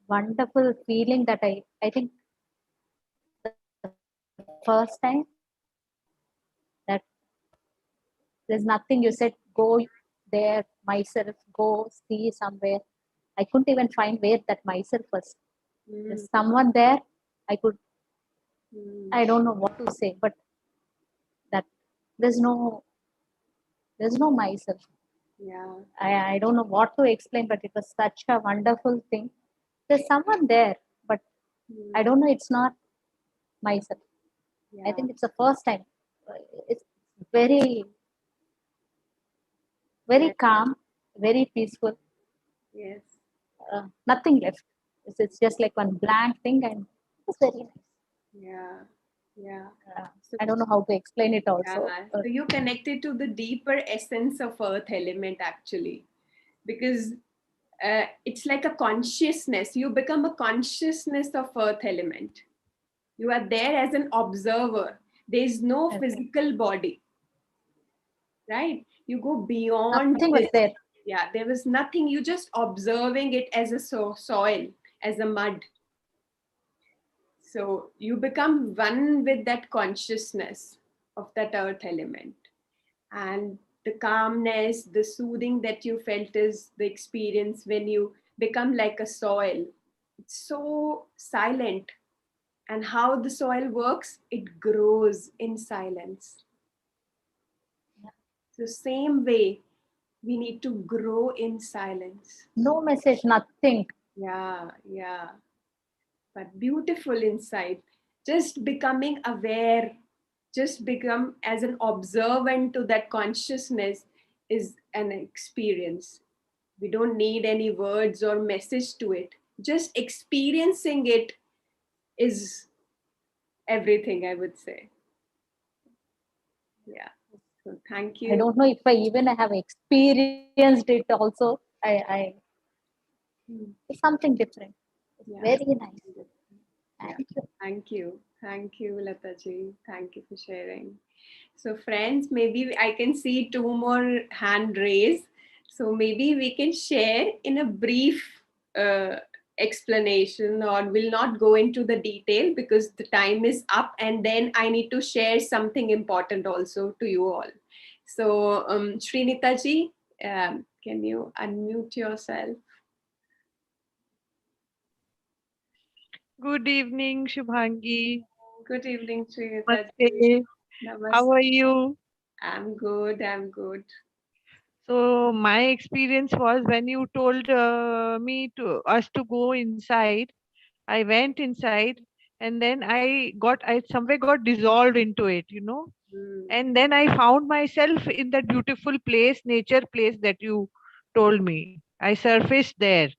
wonderful feeling that I think the first time that there's nothing. You said go there, myself, go see somewhere. I couldn't even find where that myself was. There's someone there. I could, I don't know what to say, but that there's no myself. Yeah. I don't know what to explain, but it was such a wonderful thing. There's someone there, but I don't know. It's not myself. Yeah. I think it's the first time. It's very, very Yes. calm, very peaceful. Yes. Nothing left. It's just like one blank thing, and it's very nice. Yeah. Yeah. So, I don't know how to explain it also. Yeah. So you connected to the deeper essence of earth element actually, because it's like a consciousness. You become a consciousness of earth element. You are there as an observer. There is no physical body, right? You go beyond nothing was there. Yeah, there was nothing. You just observing it as a soil, as a mud. So you become one with that consciousness of that earth element. And the calmness, the soothing that you felt is the experience when you become like a soil. It's so silent. And how the soil works, it grows in silence. So same way, we need to grow in silence. No message, nothing. Yeah, yeah. But beautiful insight. Just becoming aware, just become as an observant to that consciousness is an experience. We don't need any words or message to it. Just experiencing it is everything, I would say. Yeah. So thank you. I don't know if I even have experienced it also. I it's something different. It's very nice. Thank you. Thank you. Thank you, Lataji. Thank you for sharing. So, friends, maybe I can see two more hand raised. So, maybe we can share in a brief uh, explanation, or will not go into the detail because the time is up, and then I need to share something important also to you all. So, Srinitaji, can you unmute yourself? Good evening, Shubhangi. Good evening, Srinitaji. Namaste. Namaste. How are you? I'm good. I'm good. So my experience was when you told me to us to go inside, I went inside, and then I somewhere got dissolved into it, and then I found myself in that beautiful place, nature place that you told me. I surfaced there.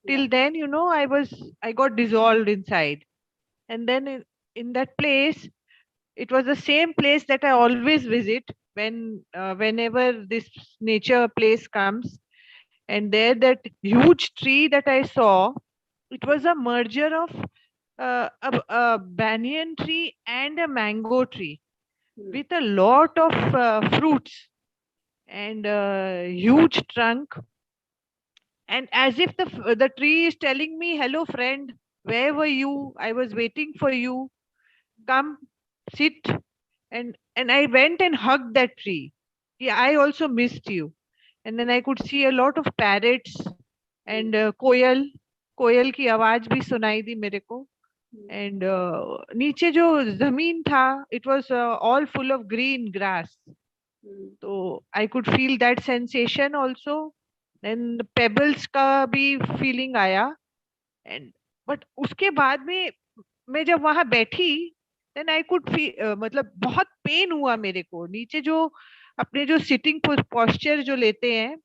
Till then, I got dissolved inside, and then in that place, it was the same place that I always visit whenever this nature place comes. And there, that huge tree that I saw, it was a merger of a banyan tree and a mango tree with a lot of fruits and a huge trunk. And as if the tree is telling me, "Hello, friend, where were you? I was waiting for you. Come, sit." And I went and hugged that tree. Yeah, I also missed you. And then I could see a lot of parrots and कोयल की आवाज भी सुनाई दी मेरे को. And नीचे जो जमीन था, it was all full of green grass. So I could feel that sensation also. Then pebbles का भी feeling आया. And but उसके बाद में मैं जब वहां बैठी, देन आई कुड फील, मतलब बहुत पेन हुआ मेरे को. नीचे जो अपने जो सिटिंग पोस्चर जो लेते हैं,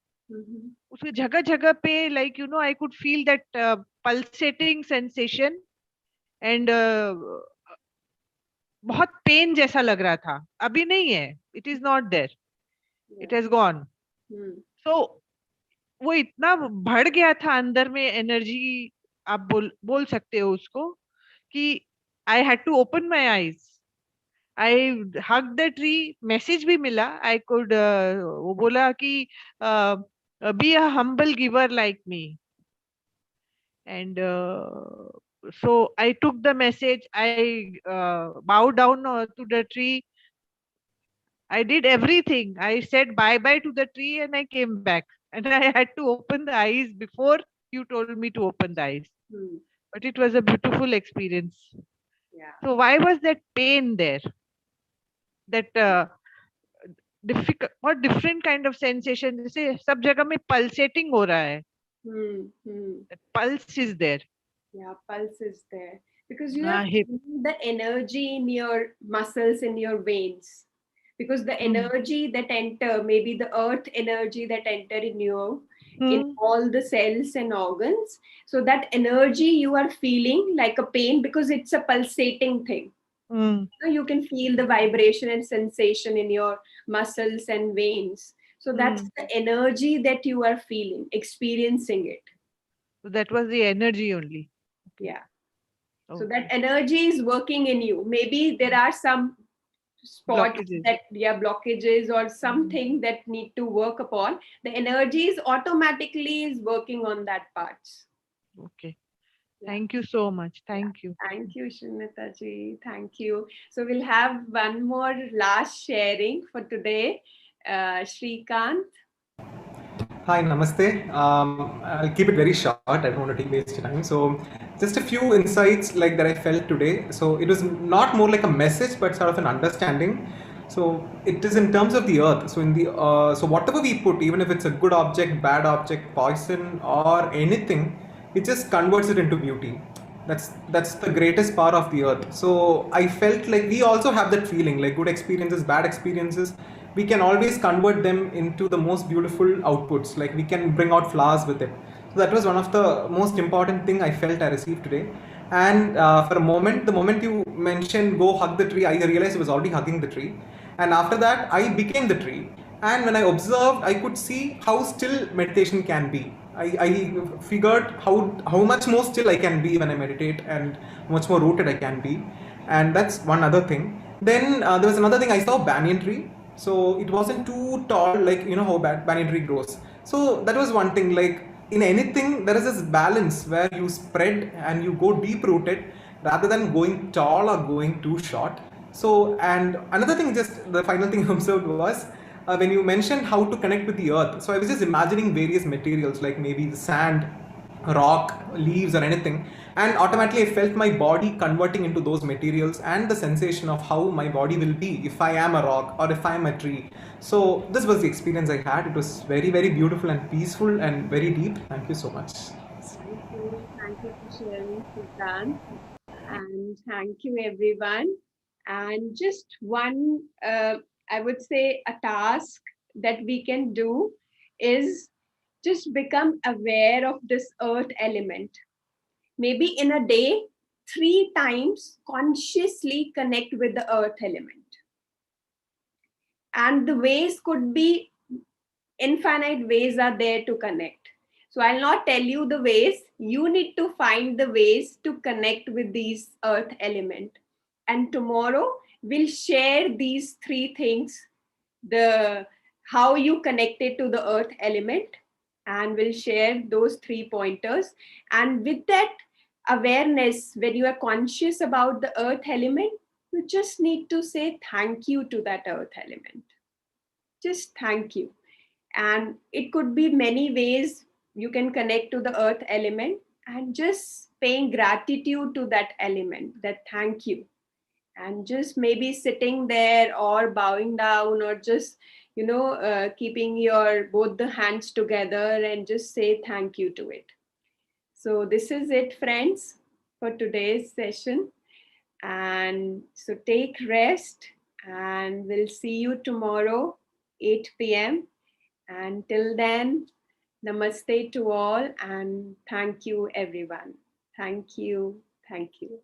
उसके जगह जगह पे like I could feel that pulsating sensation. And बहुत पेन जैसा लग रहा था. अभी नहीं है, it is not there, it has gone. So वो इतना बढ़ गया था अंदर में एनर्जी, आप बोल सकते हो उसको, कि I had to open my eyes. I hugged the tree. Message भी मिला. I could वो बोला कि be a humble giver like me. And so I took the message. I bowed down to the tree. I did everything. I said bye bye to the tree and I came back. And I had to open the eyes before you told me to open the eyes. But it was a beautiful experience. Yeah. So why was that pain there? That difficult or different kind of sensation. जैसे सब जगह में pulsating हो रहा है. That pulse is there. Yeah, pulse is there because you have the energy in your muscles, in your veins. Because the energy that enter, maybe the earth energy that enter in you, in all the cells and organs. So that energy you are feeling like a pain because it's a pulsating thing. You can feel the vibration and sensation in your muscles and veins. So that's the energy that you are feeling, experiencing it. So that was the energy only. Yeah. Okay. So that energy is working in you. Maybe there are some spots blockages or something that need to work upon. The energy is automatically is working on that parts. Okay. Thank you so much. Thank you. Thank you, Srinita ji. Thank you. So we'll have one more last sharing for today. Shrikant. Hi, namaste. I'll keep it very short. I don't want to waste your time. So just a few insights like that I felt today. So it was not more like a message, but sort of an understanding. So it is in terms of the earth. So in the so whatever we put, even if it's a good object, bad object, poison or anything, it just converts it into beauty. That's the greatest part of the earth. So I felt like we also have that feeling, like good experiences, bad experiences, we can always convert them into the most beautiful outputs. Like we can bring out flowers with it. So that was one of the most important thing I felt I received today. And for a moment, the moment you mentioned go hug the tree, I realized I was already hugging the tree. And after that, I became the tree. And when I observed, I could see how still meditation can be. I figured how much more still I can be when I meditate, and how much more rooted I can be. And that's one other thing. Then there was another thing. I saw banyan tree. So it wasn't too tall, like you know how banyan tree grows. So that was one thing. Like in anything, there is this balance where you spread and you go deep rooted rather than going tall or going too short. So, and another thing, just the final thing I observed was when you mentioned how to connect with the earth. So I was just imagining various materials like maybe the sand, rock, leaves, or anything, and automatically I felt my body converting into those materials and the sensation of how my body will be if I am a rock or if I am a tree. So this was the experience I had. It was very, very beautiful and peaceful and very deep. Thank you so much. Thank you for sharing, Siddhant, and thank you everyone. And just one, I would say, a task that we can do is just become aware of this earth element. Maybe in a day, 3 times consciously connect with the earth element. And the ways could be infinite ways are there to connect. So I'll not tell you the ways. You need to find the ways to connect with these earth element. And tomorrow we'll share these 3 things, the how you connected to the earth element, and we'll share those 3 pointers. And with that awareness, when you are conscious about the earth element, you just need to say thank you to that earth element. Just thank you. And it could be many ways you can connect to the earth element, and just paying gratitude to that element, that thank you. And just maybe sitting there or bowing down, or just keeping your both the hands together and just say thank you to it. So this is it, friends, for today's session. And so take rest, and we'll see you tomorrow 8 p.m. And till then, namaste to all, and thank you everyone. Thank you. Thank you.